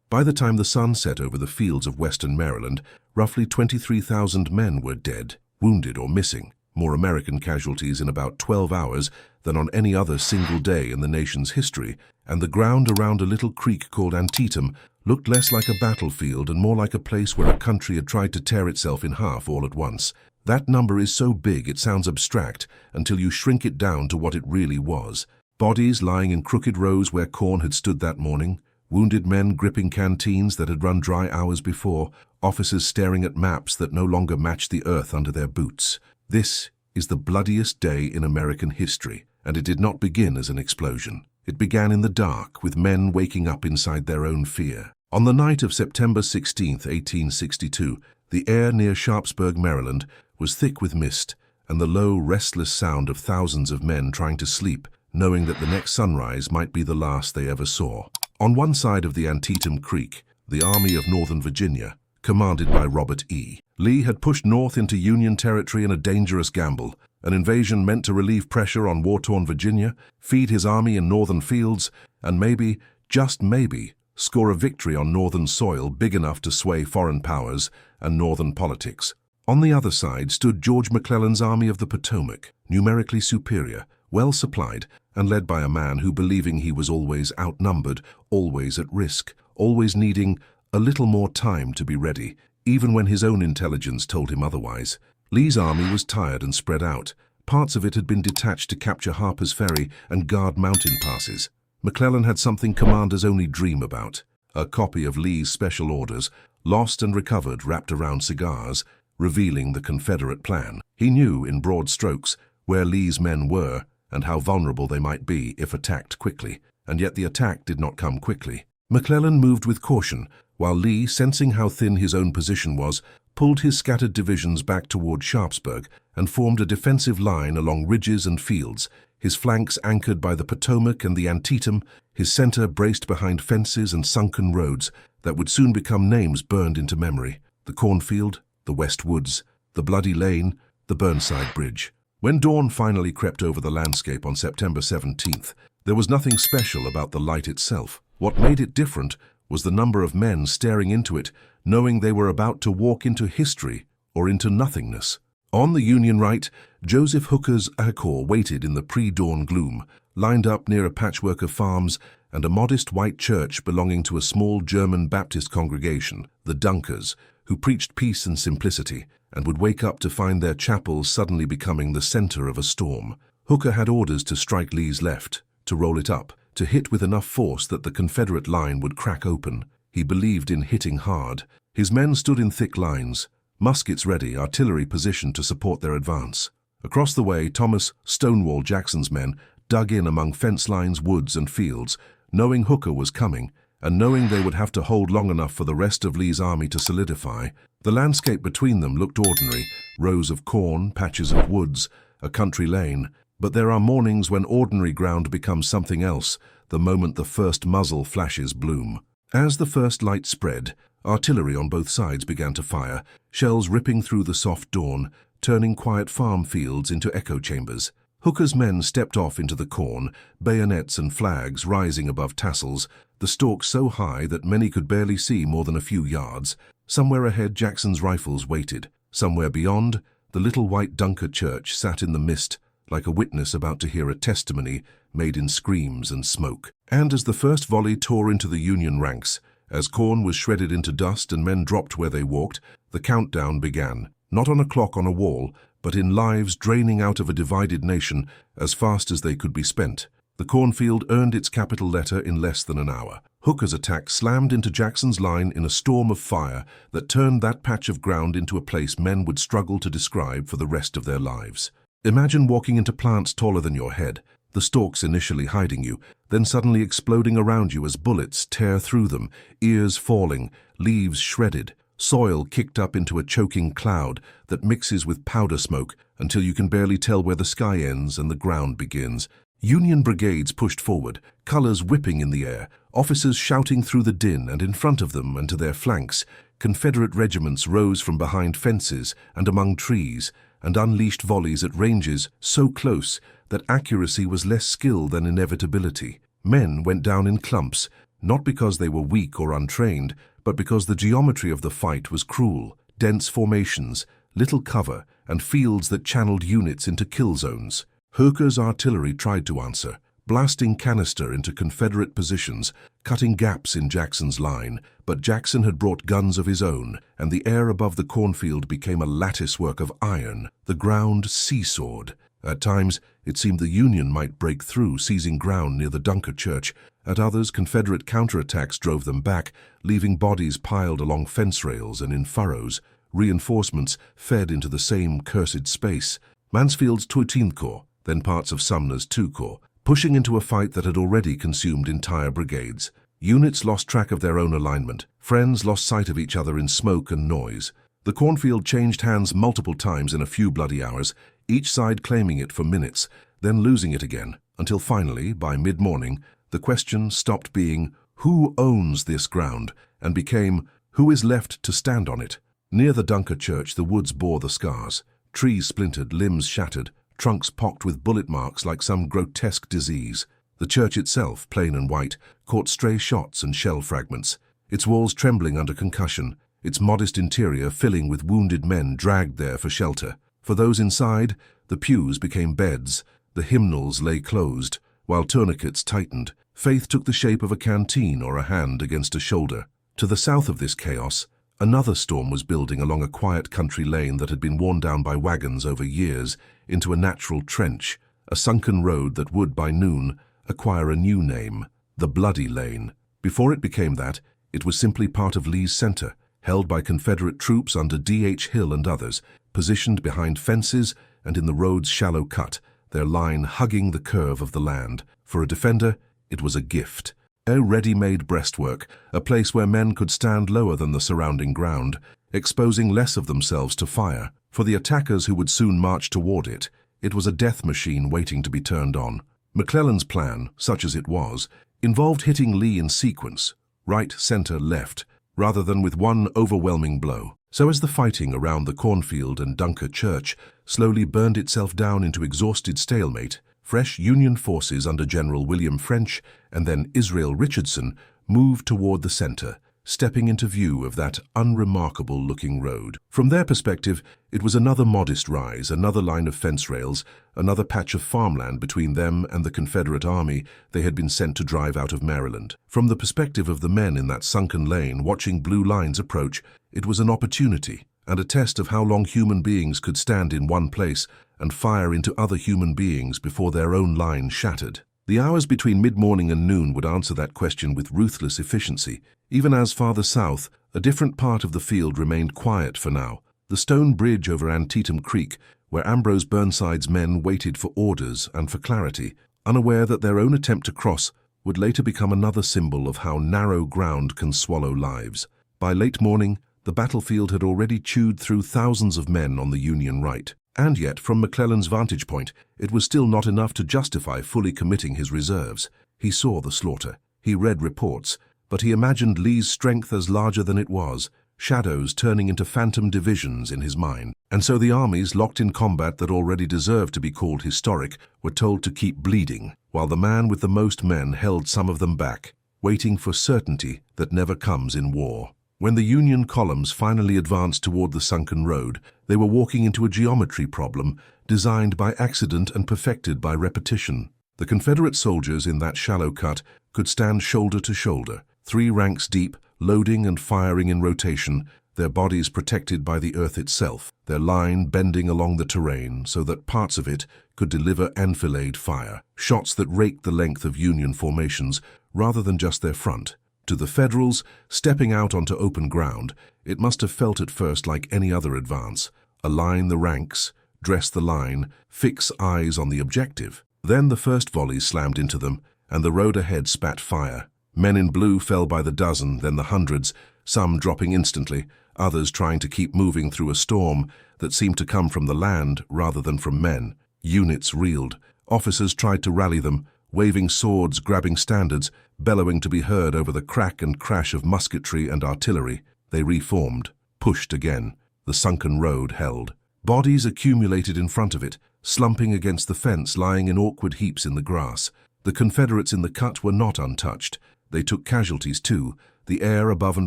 By the time the sun set over the fields of western Maryland, roughly 23,000 men were dead, wounded or missing, more American casualties in about 12 hours than on any other single day in the nation's history, and the ground around a little creek called Antietam looked less like a battlefield and more like a place where a country had tried to tear itself in half all at once. That number is so big it sounds abstract until you shrink it down to what it really was. Bodies lying in crooked rows where corn had stood that morning, wounded men gripping canteens that had run dry hours before, officers staring at maps that no longer matched the earth under their boots. This is the bloodiest day in American history, and it did not begin as an explosion. It began in the dark, with men waking up inside their own fear. On the night of September 16, 1862, the air near Sharpsburg, Maryland, was thick with mist, and the low, restless sound of thousands of men trying to sleep, knowing that the next sunrise might be the last they ever saw. On one side of the Antietam Creek, the Army of Northern Virginia, commanded by Robert E. Lee, had pushed north into Union territory in a dangerous gamble, an invasion meant to relieve pressure on war-torn Virginia, feed his army in northern fields, and maybe, just maybe, score a victory on northern soil big enough to sway foreign powers and northern politics. On the other side stood George McClellan's Army of the Potomac, numerically superior, well supplied, and led by a man who, believing he was always outnumbered, always at risk, always needing a little more time to be ready, even when his own intelligence told him otherwise. Lee's army was tired and spread out. Parts of it had been detached to capture Harper's Ferry and guard mountain passes. McClellan had something commanders only dream about, a copy of Lee's special orders, lost and recovered wrapped around cigars, revealing the Confederate plan. He knew, in broad strokes, where Lee's men were and how vulnerable they might be if attacked quickly, and yet the attack did not come quickly. McClellan moved with caution, while Lee, sensing how thin his own position was, pulled his scattered divisions back toward Sharpsburg and formed a defensive line along ridges and fields, his flanks anchored by the Potomac and the Antietam, his center braced behind fences and sunken roads that would soon become names burned into memory: the cornfield, the West Woods, the Bloody Lane, the Burnside Bridge. When dawn finally crept over the landscape on September 17th, there was nothing special about the light itself. What made it different was the number of men staring into it, knowing they were about to walk into history or into nothingness. On the Union right, Joseph Hooker's corps waited in the pre-dawn gloom, lined up near a patchwork of farms and a modest white church belonging to a small German Baptist congregation, the Dunkers, who preached peace and simplicity, and would wake up to find their chapel suddenly becoming the center of a storm. Hooker had orders to strike Lee's left, to roll it up, to hit with enough force that the Confederate line would crack open. He believed in hitting hard. His men stood in thick lines, muskets ready, artillery positioned to support their advance. Across the way, Thomas "Stonewall" Jackson's men dug in among fence lines, woods, and fields, knowing Hooker was coming, and knowing they would have to hold long enough for the rest of Lee's army to solidify. The landscape between them looked ordinary: rows of corn, patches of woods, a country lane. But there are mornings when ordinary ground becomes something else, the moment the first muzzle flashes bloom. As the first light spread, artillery on both sides began to fire, shells ripping through the soft dawn, turning quiet farm fields into echo chambers. Hooker's men stepped off into the corn, bayonets and flags rising above tassels, the stalks so high that many could barely see more than a few yards. Somewhere ahead, Jackson's rifles waited. Somewhere beyond, the little white Dunker church sat in the mist, like a witness about to hear a testimony made in screams and smoke. And as the first volley tore into the Union ranks, as corn was shredded into dust and men dropped where they walked, the countdown began, not on a clock on a wall, but in lives draining out of a divided nation as fast as they could be spent. The cornfield earned its capital letter in less than an hour. Hooker's attack slammed into Jackson's line in a storm of fire that turned that patch of ground into a place men would struggle to describe for the rest of their lives. Imagine walking into plants taller than your head, the stalks initially hiding you, then suddenly exploding around you as bullets tear through them, ears falling, leaves shredded, soil kicked up into a choking cloud that mixes with powder smoke until you can barely tell where the sky ends and the ground begins. Union brigades pushed forward, colors whipping in the air, officers shouting through the din, and in front of them and to their flanks, Confederate regiments rose from behind fences and among trees, and unleashed volleys at ranges so close that accuracy was less skill than inevitability. Men went down in clumps, not because they were weak or untrained, but because the geometry of the fight was cruel. Dense formations, little cover, and fields that channeled units into kill zones. Hooker's artillery tried to answer, blasting canister into Confederate positions, cutting gaps in Jackson's line, but Jackson had brought guns of his own, and the air above the cornfield became a latticework of iron. The ground seesawed. At times, it seemed the Union might break through, seizing ground near the Dunker Church. At others, Confederate counterattacks drove them back, leaving bodies piled along fence rails and in furrows. Reinforcements fed into the same cursed space. Mansfield's 13th Corps, then parts of Sumner's 2 Corps, pushing into a fight that had already consumed entire brigades. Units lost track of their own alignment. Friends lost sight of each other in smoke and noise. The cornfield changed hands multiple times in a few bloody hours, each side claiming it for minutes, then losing it again, until finally, by mid-morning, the question stopped being, who owns this ground, and became, who is left to stand on it? Near the Dunker Church, the woods bore the scars. Trees splintered, limbs shattered, trunks pocked with bullet marks like some grotesque disease. The church itself, plain and white, caught stray shots and shell fragments, its walls trembling under concussion, its modest interior filling with wounded men dragged there for shelter. For those inside, the pews became beds, the hymnals lay closed, while tourniquets tightened. Faith took the shape of a canteen or a hand against a shoulder. To the south of this chaos, another storm was building along a quiet country lane that had been worn down by wagons over years into a natural trench, a sunken road that would, by noon, acquire a new name, the Bloody Lane. Before it became that, it was simply part of Lee's center, held by Confederate troops under D.H. Hill and others, positioned behind fences and in the road's shallow cut, their line hugging the curve of the land. For a defender, it was a gift. A ready-made breastwork, a place where men could stand lower than the surrounding ground, exposing less of themselves to fire. For the attackers who would soon march toward it, it was a death machine waiting to be turned on. McClellan's plan, such as it was, involved hitting Lee in sequence, right, center, left, rather than with one overwhelming blow. So as the fighting around the cornfield and Dunker Church slowly burned itself down into exhausted stalemate, fresh Union forces under General William French and then Israel Richardson moved toward the center, stepping into view of that unremarkable-looking road. From their perspective, it was another modest rise, another line of fence rails, another patch of farmland between them and the Confederate army they had been sent to drive out of Maryland. From the perspective of the men in that sunken lane watching blue lines approach, it was an opportunity and a test of how long human beings could stand in one place and fire into other human beings before their own line shattered. The hours between mid-morning and noon would answer that question with ruthless efficiency. Even as farther south, a different part of the field remained quiet for now. The stone bridge over Antietam Creek, where Ambrose Burnside's men waited for orders and for clarity, unaware that their own attempt to cross would later become another symbol of how narrow ground can swallow lives. By late morning, the battlefield had already chewed through thousands of men on the Union right. And yet, from McClellan's vantage point, it was still not enough to justify fully committing his reserves. He saw the slaughter. He read reports, but he imagined Lee's strength as larger than it was, shadows turning into phantom divisions in his mind. And so the armies, locked in combat that already deserved to be called historic, were told to keep bleeding, while the man with the most men held some of them back, waiting for certainty that never comes in war. When the Union columns finally advanced toward the sunken road, they were walking into a geometry problem designed by accident and perfected by repetition. The Confederate soldiers in that shallow cut could stand shoulder to shoulder, 3 ranks deep, loading and firing in rotation, their bodies protected by the earth itself, their line bending along the terrain so that parts of it could deliver enfilade fire, shots that raked the length of Union formations rather than just their front. To the Federals, stepping out onto open ground, it must have felt at first like any other advance. Align the ranks, dress the line, fix eyes on the objective. Then the first volleys slammed into them, and the road ahead spat fire. Men in blue fell by the dozen, then the hundreds, some dropping instantly, others trying to keep moving through a storm that seemed to come from the land rather than from men. Units reeled. Officers tried to rally them, waving swords, grabbing standards, bellowing to be heard over the crack and crash of musketry and artillery. They reformed, pushed again. The sunken road held. Bodies accumulated in front of it, slumping against the fence, lying in awkward heaps in the grass. The Confederates in the cut were not untouched. They took casualties too, the air above and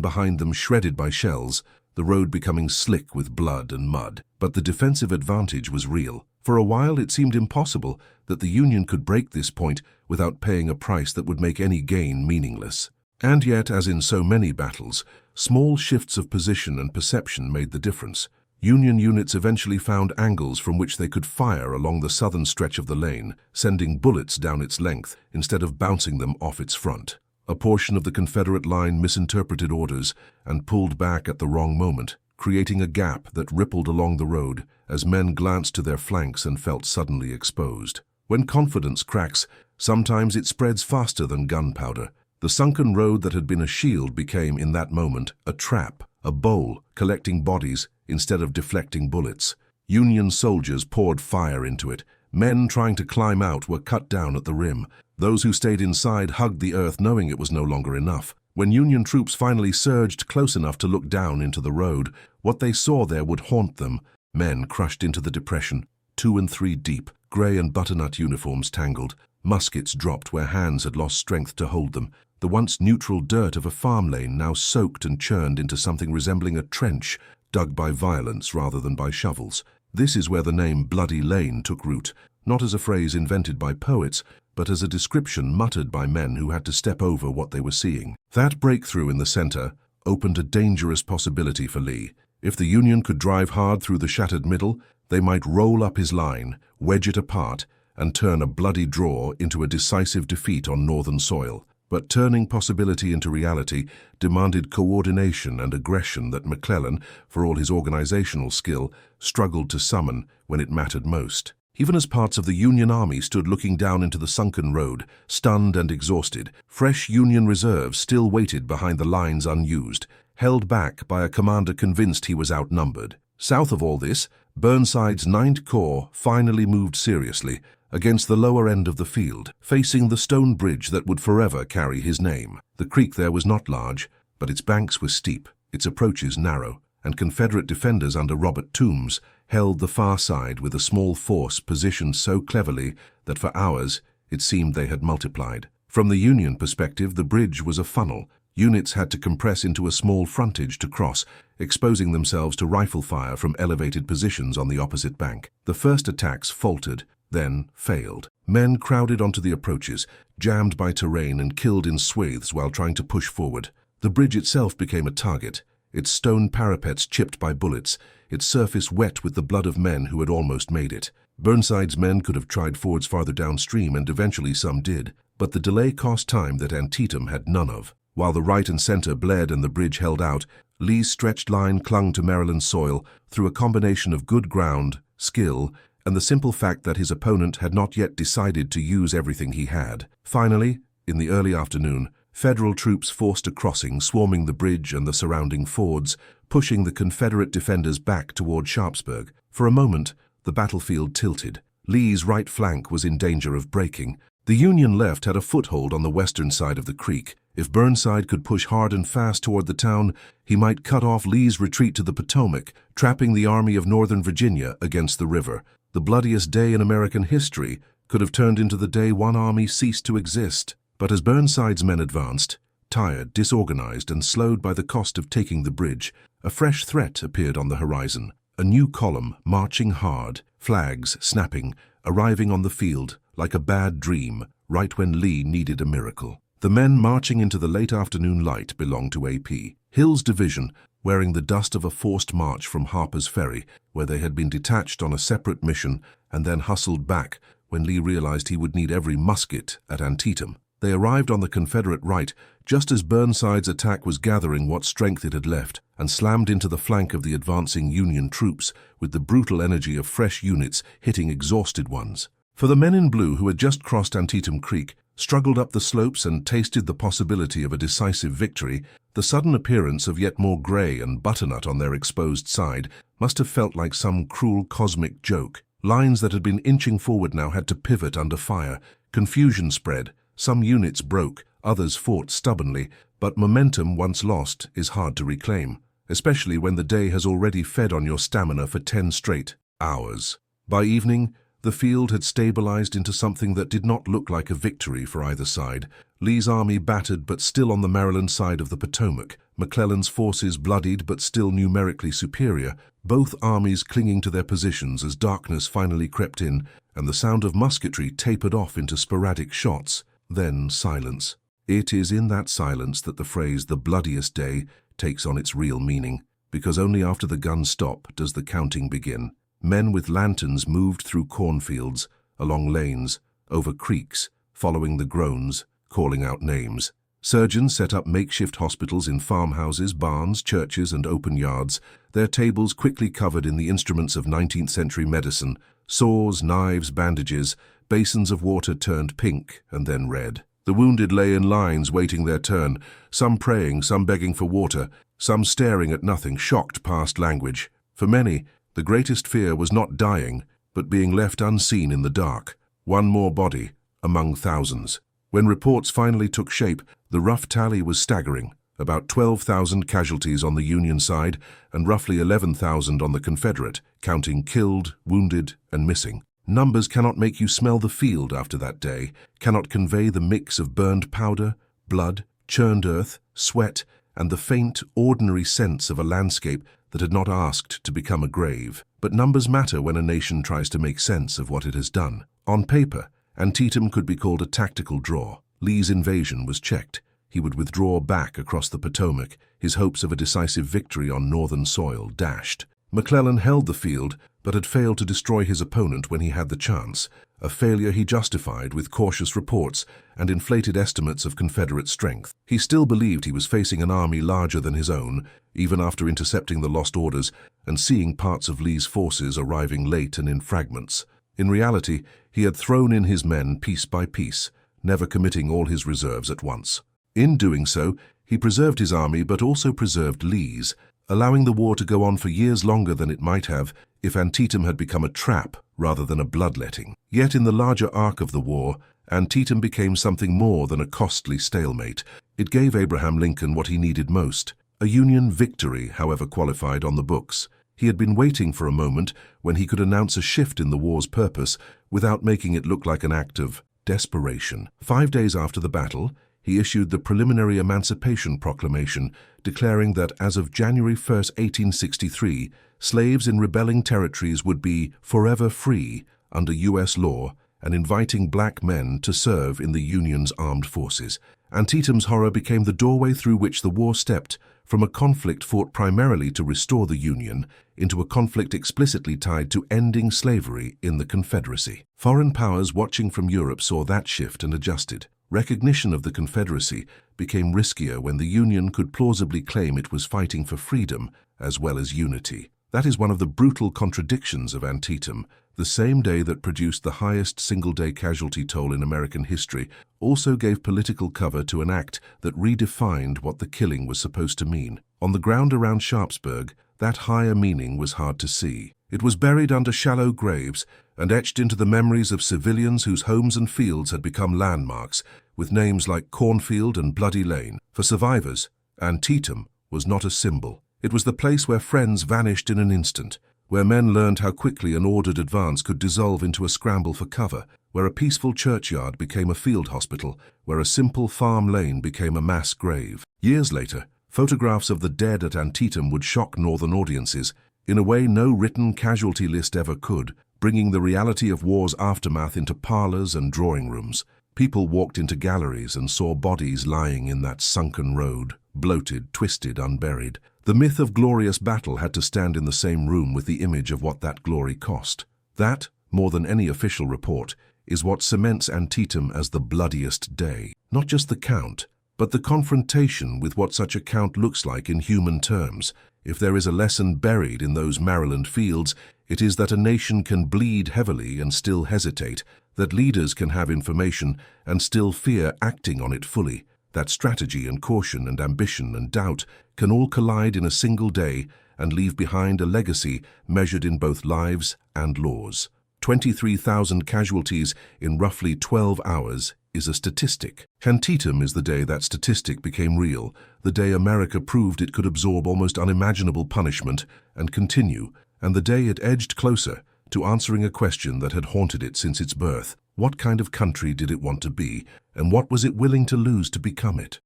behind them shredded by shells, the road becoming slick with blood and mud. But the defensive advantage was real. For a while it seemed impossible that the Union could break this point without paying a price that would make any gain meaningless. And yet, as in so many battles, small shifts of position and perception made the difference. Union units eventually found angles from which they could fire along the southern stretch of the lane, sending bullets down its length instead of bouncing them off its front. A portion of the Confederate line misinterpreted orders and pulled back at the wrong moment, creating a gap that rippled along the road as men glanced to their flanks and felt suddenly exposed. When confidence cracks, sometimes it spreads faster than gunpowder. The sunken road that had been a shield became, in that moment, a trap, a bowl collecting bodies instead of deflecting bullets. Union soldiers poured fire into it. Men trying to climb out were cut down at the rim. Those who stayed inside hugged the earth knowing it was no longer enough. When Union troops finally surged close enough to look down into the road, what they saw there would haunt them. Men crushed into the depression, 2 and 3 deep, grey and butternut uniforms tangled, muskets dropped where hands had lost strength to hold them. The once neutral dirt of a farm lane now soaked and churned into something resembling a trench, dug by violence rather than by shovels. This is where the name Bloody Lane took root, not as a phrase invented by poets, but as a description muttered by men who had to step over what they were seeing. That breakthrough in the center opened a dangerous possibility for Lee. If the Union could drive hard through the shattered middle, they might roll up his line, wedge it apart, and turn a bloody draw into a decisive defeat on northern soil. But turning possibility into reality demanded coordination and aggression that McClellan, for all his organizational skill, struggled to summon when it mattered most. Even as parts of the Union Army stood looking down into the sunken road, stunned and exhausted, fresh Union reserves still waited behind the lines unused, held back by a commander convinced he was outnumbered. South of all this, Burnside's 9th Corps finally moved seriously, against the lower end of the field, facing the stone bridge that would forever carry his name. The creek there was not large, but its banks were steep, its approaches narrow, and Confederate defenders under Robert Toombs held the far side with a small force positioned so cleverly that for hours it seemed they had multiplied. From the Union perspective, the bridge was a funnel. Units had to compress into a small frontage to cross, exposing themselves to rifle fire from elevated positions on the opposite bank. The first attacks faltered, then failed. Men crowded onto the approaches, jammed by terrain and killed in swathes while trying to push forward. The bridge itself became a target, its stone parapets chipped by bullets, its surface wet with the blood of men who had almost made it. Burnside's men could have tried fords farther downstream, and eventually some did, but the delay cost time that Antietam had none of. While the right and center bled and the bridge held out, Lee's stretched line clung to Maryland soil through a combination of good ground, skill, and the simple fact that his opponent had not yet decided to use everything he had. Finally, in the early afternoon, Federal troops forced a crossing, swarming the bridge and the surrounding fords, pushing the Confederate defenders back toward Sharpsburg. For a moment, the battlefield tilted. Lee's right flank was in danger of breaking. The Union left had a foothold on the western side of the creek. If Burnside could push hard and fast toward the town, he might cut off Lee's retreat to the Potomac, trapping the Army of Northern Virginia against the river. The bloodiest day in American history could have turned into the day one army ceased to exist. But as Burnside's men advanced, tired, disorganized, and slowed by the cost of taking the bridge, a fresh threat appeared on the horizon. A new column, marching hard, flags snapping, arriving on the field like a bad dream, right when Lee needed a miracle. The men marching into the late afternoon light belonged to AP. Hill's division, wearing the dust of a forced march from Harper's Ferry, where they had been detached on a separate mission and then hustled back when Lee realized he would need every musket at Antietam. They arrived on the Confederate right just as Burnside's attack was gathering what strength it had left, and slammed into the flank of the advancing Union troops with the brutal energy of fresh units hitting exhausted ones. For the men in blue who had just crossed Antietam Creek, struggled up the slopes and tasted the possibility of a decisive victory, the sudden appearance of yet more gray and butternut on their exposed side must have felt like some cruel cosmic joke. Lines that had been inching forward now had to pivot under fire. Confusion spread. Some units broke, others fought stubbornly, but momentum once lost is hard to reclaim, especially when the day has already fed on your stamina for 10 straight hours. By evening, the field had stabilized into something that did not look like a victory for either side. Lee's army battered but still on the Maryland side of the Potomac, McClellan's forces bloodied but still numerically superior, both armies clinging to their positions as darkness finally crept in and the sound of musketry tapered off into sporadic shots, then silence. It is in that silence that the phrase "the bloodiest day" takes on its real meaning, because only after the guns stop does the counting begin. Men with lanterns moved through cornfields, along lanes, over creeks, following the groans, calling out names. Surgeons set up makeshift hospitals in farmhouses, barns, churches, and open yards, their tables quickly covered in the instruments of 19th century medicine: saws, knives, bandages. Basins of water turned pink and then red. The wounded lay in lines waiting their turn, some praying, some begging for water, some staring at nothing, shocked past language. For many, the greatest fear was not dying, but being left unseen in the dark. One more body, among thousands. When reports finally took shape, the rough tally was staggering: about 12,000 casualties on the Union side and roughly 11,000 on the Confederate, counting killed, wounded, and missing. Numbers cannot make you smell the field after that day, cannot convey the mix of burned powder, blood, churned earth, sweat, and the faint, ordinary sense of a landscape that had not asked to become a grave. But numbers matter when a nation tries to make sense of what it has done. On paper, Antietam could be called a tactical draw. Lee's invasion was checked. He would withdraw back across the Potomac, his hopes of a decisive victory on northern soil dashed. McClellan held the field, but had failed to destroy his opponent when he had the chance, a failure he justified with cautious reports and inflated estimates of Confederate strength. He still believed he was facing an army larger than his own, even after intercepting the lost orders and seeing parts of Lee's forces arriving late and in fragments. In reality, he had thrown in his men piece by piece, never committing all his reserves at once. In doing so, he preserved his army but also preserved Lee's, allowing the war to go on for years longer than it might have if Antietam had become a trap rather than a bloodletting. Yet in the larger arc of the war, Antietam became something more than a costly stalemate. It gave Abraham Lincoln what he needed most: a Union victory, however qualified, on the books. He had been waiting for a moment when he could announce a shift in the war's purpose without making it look like an act of desperation. 5 days after the battle, he issued the preliminary Emancipation Proclamation, declaring that as of January 1, 1863, slaves in rebelling territories would be forever free under U.S. law, and inviting black men to serve in the Union's armed forces. Antietam's horror became the doorway through which the war stepped from a conflict fought primarily to restore the Union into a conflict explicitly tied to ending slavery in the Confederacy. Foreign powers watching from Europe saw that shift and adjusted. Recognition of the Confederacy became riskier when the Union could plausibly claim it was fighting for freedom as well as unity. That is one of the brutal contradictions of Antietam. The same day that produced the highest single-day casualty toll in American history also gave political cover to an act that redefined what the killing was supposed to mean. On the ground around Sharpsburg, that higher meaning was hard to see. It was buried under shallow graves and etched into the memories of civilians whose homes and fields had become landmarks, with names like Cornfield and Bloody Lane. For survivors, Antietam was not a symbol. It was the place where friends vanished in an instant, where men learned how quickly an ordered advance could dissolve into a scramble for cover, where a peaceful churchyard became a field hospital, where a simple farm lane became a mass grave. Years later, photographs of the dead at Antietam would shock northern audiences, in a way no written casualty list ever could, bringing the reality of war's aftermath into parlors and drawing rooms. People walked into galleries and saw bodies lying in that sunken road, bloated, twisted, unburied. The myth of glorious battle had to stand in the same room with the image of what that glory cost. That, more than any official report, is what cements Antietam as the bloodiest day. Not just the count, but the confrontation with what such a count looks like in human terms. If there is a lesson buried in those Maryland fields, it is that a nation can bleed heavily and still hesitate, that leaders can have information and still fear acting on it fully, that strategy and caution and ambition and doubt can all collide in a single day and leave behind a legacy measured in both lives and laws. 23,000 casualties in roughly 12 hours is a statistic. Antietam is the day that statistic became real, the day America proved it could absorb almost unimaginable punishment and continue, and the day it edged closer, to answering a question that had haunted it since its birth. What kind of country did it want to be, and what was it willing to lose to become it?